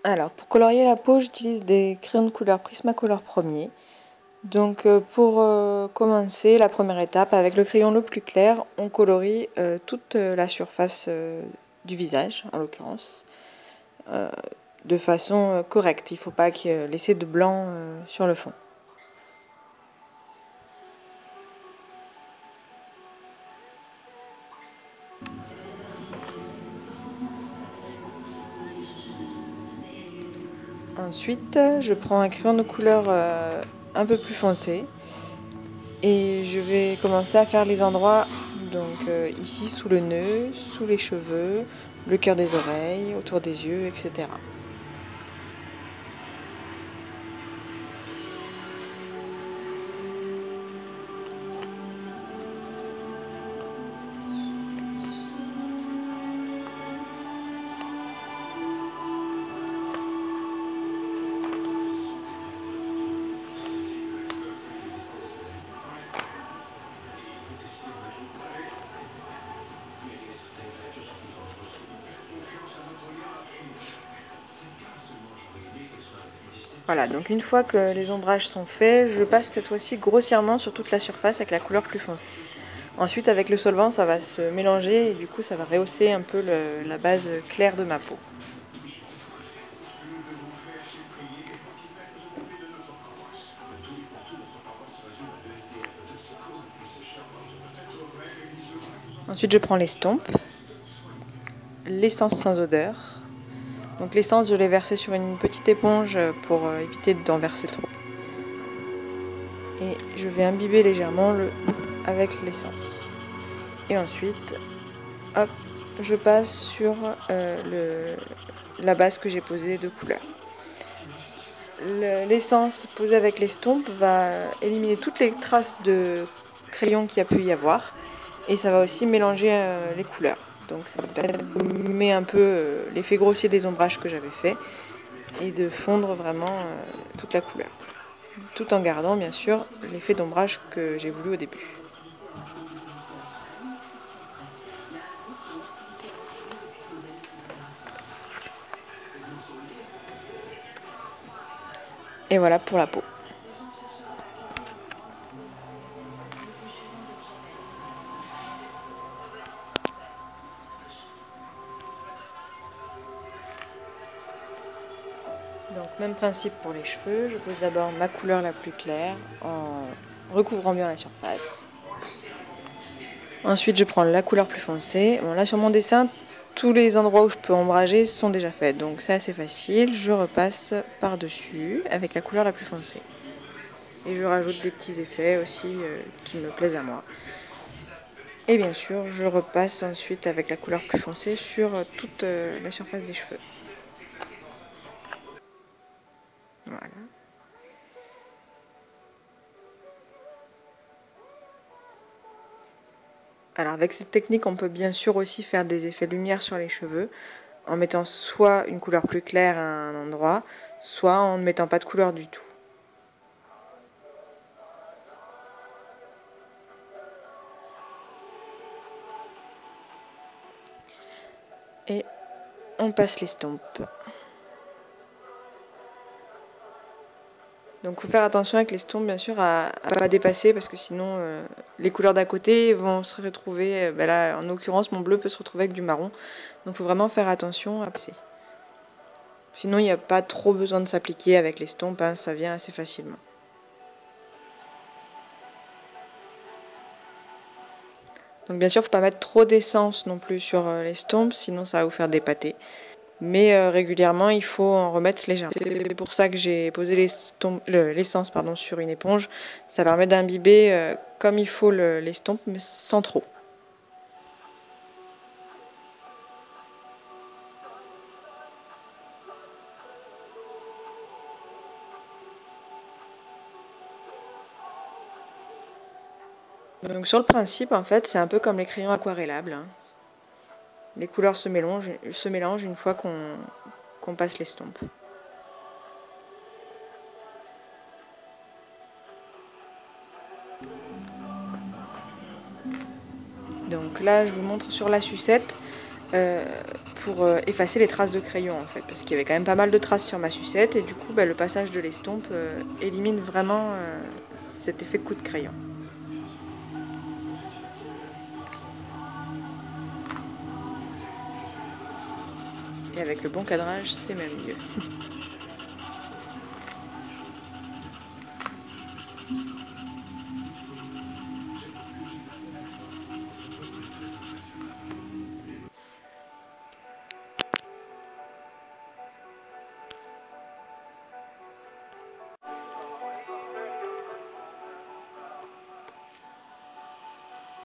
Alors, pour colorier la peau, j'utilise des crayons de couleur Prismacolor premier. Donc, pour commencer, la première étape, avec le crayon le plus clair, on colorie toute la surface du visage, en l'occurrence, de façon correcte. Il ne faut pas laisser de blanc sur le fond. Ensuite, je prends un crayon de couleur un peu plus foncé et je vais commencer à faire les endroits, donc ici sous le nœud, sous les cheveux, le cœur des oreilles, autour des yeux, etc. Voilà, donc une fois que les ombrages sont faits, je passe cette fois-ci grossièrement sur toute la surface avec la couleur plus foncée. Ensuite, avec le solvant, ça va se mélanger et du coup, ça va rehausser un peu la base claire de ma peau. Ensuite, je prends l'estompe, l'essence sans odeur. Donc l'essence, je l'ai versée sur une petite éponge pour éviter d'en verser trop. Et je vais imbiber légèrement avec l'essence. Et ensuite, hop, je passe sur la base que j'ai posée de couleur. L'essence posée avec l'estompe va éliminer toutes les traces de crayon qu'il y a pu y avoir. Et ça va aussi mélanger les couleurs. Donc ça met un peu l'effet grossier des ombrages que j'avais fait et de fondre vraiment toute la couleur. Tout en gardant bien sûr l'effet d'ombrage que j'ai voulu au début. Et voilà pour la peau. Donc même principe pour les cheveux, je pose d'abord ma couleur la plus claire en recouvrant bien la surface. Ensuite je prends la couleur plus foncée. Bon, là sur mon dessin, tous les endroits où je peux ombrager sont déjà faits, donc c'est assez facile. Je repasse par-dessus avec la couleur la plus foncée. Et je rajoute des petits effets aussi qui me plaisent à moi. Et bien sûr, je repasse ensuite avec la couleur plus foncée sur toute la surface des cheveux. Voilà. Alors avec cette technique, on peut bien sûr aussi faire des effets lumière sur les cheveux en mettant soit une couleur plus claire à un endroit, soit en ne mettant pas de couleur du tout. Et on passe l'estompe. Donc il faut faire attention avec l'estompe bien sûr à ne pas dépasser parce que sinon les couleurs d'à côté vont se retrouver, là en l'occurrence mon bleu peut se retrouver avec du marron. Donc il faut vraiment faire attention à passer. Sinon il n'y a pas trop besoin de s'appliquer avec l'estompe, hein, ça vient assez facilement. Donc bien sûr il ne faut pas mettre trop d'essence non plus sur l'estompe, sinon ça va vous faire dépater. Mais régulièrement, il faut en remettre légèrement. C'est pour ça que j'ai posé l'essence sur une éponge. Ça permet d'imbiber comme il faut l'estompe, mais sans trop. Donc sur le principe, en fait, c'est un peu comme les crayons aquarellables, hein. Les couleurs se mélangent une fois qu'on passe l'estompe. Donc là, je vous montre sur la sucette. pour effacer les traces de crayon en fait, parce qu'il y avait quand même pas mal de traces sur ma sucette et du coup le passage de l'estompe élimine vraiment cet effet coup de crayon. Et avec le bon cadrage, c'est même mieux.